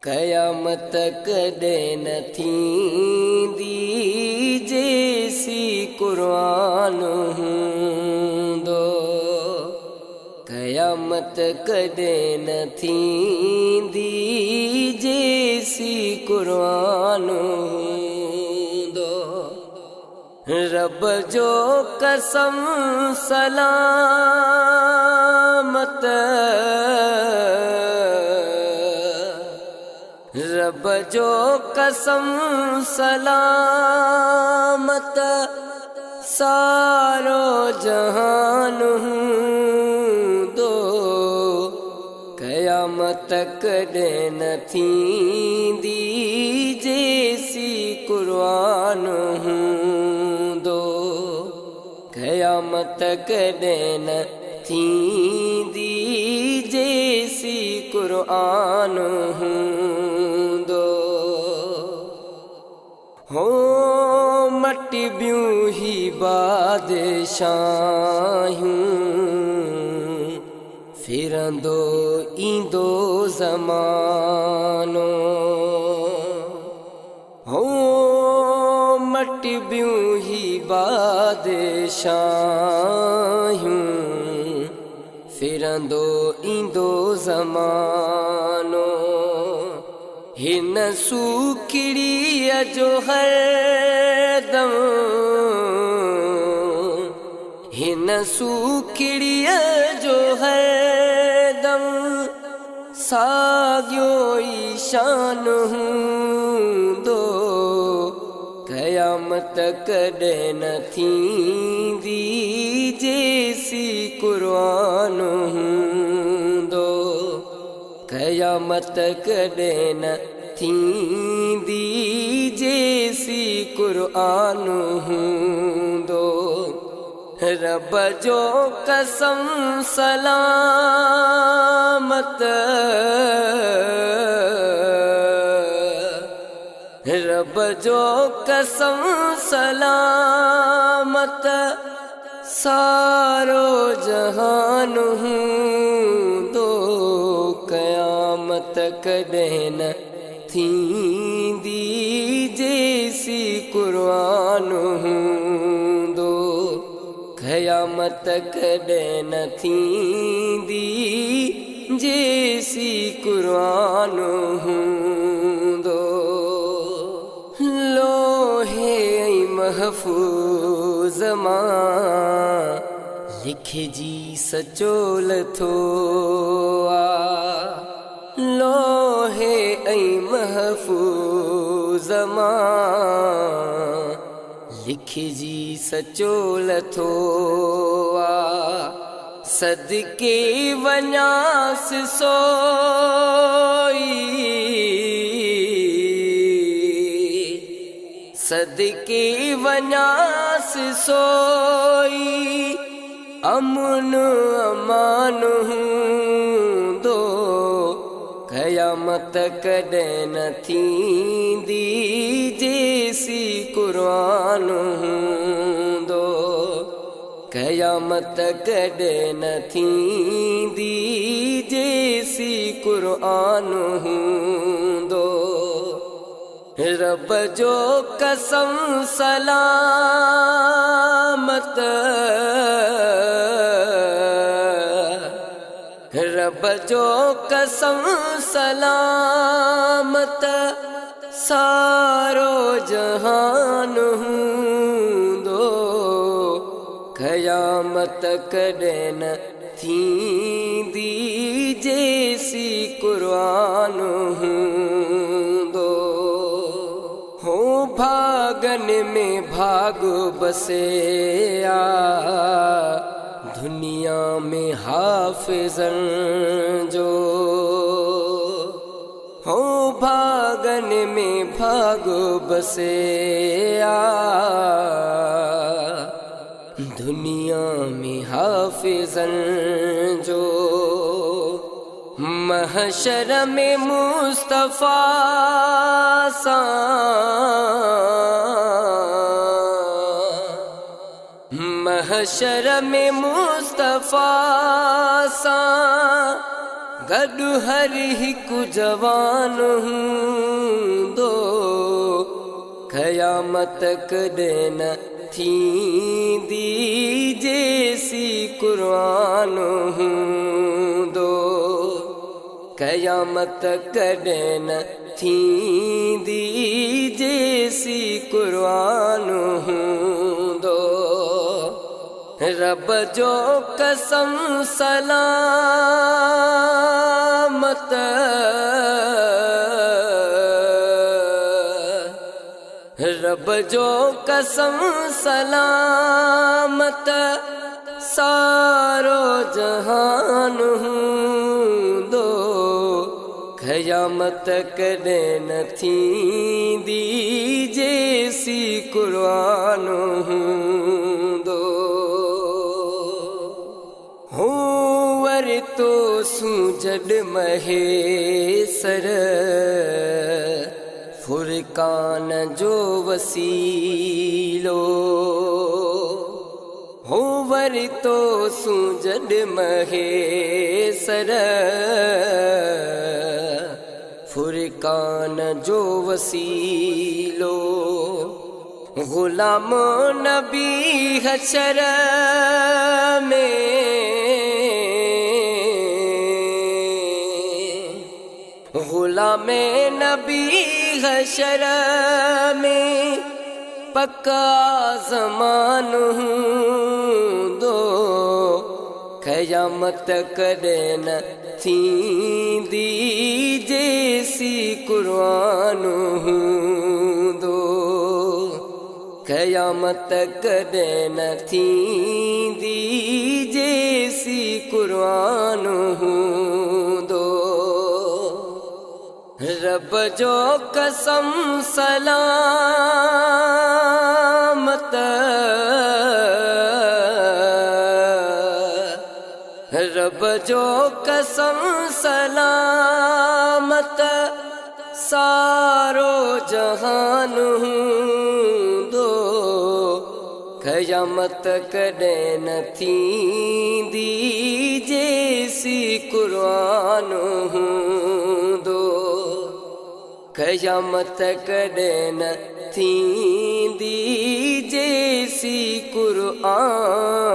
क़यामत कॾहिं न थींदी जेसी क़ुरान हूंदो। क़यामत कॾहिं न थींदी जेसी क़ुरान हूंदो। रब जो कसम सलामत, रब जो कसम सलामत, सारो जहान हूंदो। क़यामत कॾहिं न थींदी जेसी क़ुरान हूंदो। क़यामत कॾहिं न थींदी जेसी क़ुरान हूंदो। हो मटी बियूं ही बादशाहियूं, फिरंदो ईंदो ज़मानो। हो मटी बियूं ही बादशाहियूं, फिरंदो ईंदो ज़मानो। हिन सूखड़ीअ जो हरदम, हिन सूखड़ीअ जो हरदम साॻियो ई शान हूंदो। क़यामत कॾहिं न थींदी जेसी क़ुरान हूंदो। क़यामत कॾहिं न थींदी जेसी क़ुरान हूंदो। रब जो कसम सलामत, रब जो कसम सलामत, सारो जहान हूंदो। क़यामत कॾहिं न थींदी जेसी क़ुरान हूंदो। क़यामत कॾहिं न थींदी जेसी क़ुरान हूंदो। लोहे ऐं महफूज़ मां लिखिजी सचो लथो आ। लोहे ऐं महफूज़ मां लिखिजी सचो लथो आ। सदके वञासि सोई, सदके वञासि सोई, अमन अमान हूंदो। क़यामत कॾहिं न थींदी जेसी क़ुरान हूंदो। क़यामत कॾहिं न थींदी जेसी क़ुरान हूंदो। रब जो कसम सलामत, रब जो कसम सलामत, सारो जहान हूंदो। क़यामत कॾहिं न थींदी जेसी क़ुरान हूंदो। हो भागन में भाग बसे आ, दुनिया में हाफ़िज़न जो। हो भागन में भाग बसे आ, दुनिया में हाफ़िज़न जो। महशर में मुस्तफ़ा सां, महशर में मुस्तफ़ा सां गॾु हर हिकु जवान हूंदो क़यामत कॾहिं न थींदी जेसी क़ुरान हूंदो क़यामत कॾहिं न थींदी जेसी क़ुरान हूंदो रब जो कसम सलामत रब जो कसम सलामत सारो जहान हूंदो क़यामत कॾहिं न थींदी जेसी क़ुरान हूंदो तो सूजड महेसर फुरकान जो वसीलो हो वर तो सूजड महेसर फुरकान जो वसीलो गुलाम नबी हशर में गुलामे नबी हशर में पक्का ज़मान हूंदो क़यामत कॾहिं न थींदी जेसी क़ुरान हूंदो क़यामत कॾहिं न थींदी जेसी क़ुरान हूंदो रब जो कसम सलामत रब जो कसम सलामत सारो जहान हूंदो क़यामत कॾहिं न थींदी जेसी क़ुरान हूंदो क़यामत कॾहिं न थींदी जेसी क़ुरान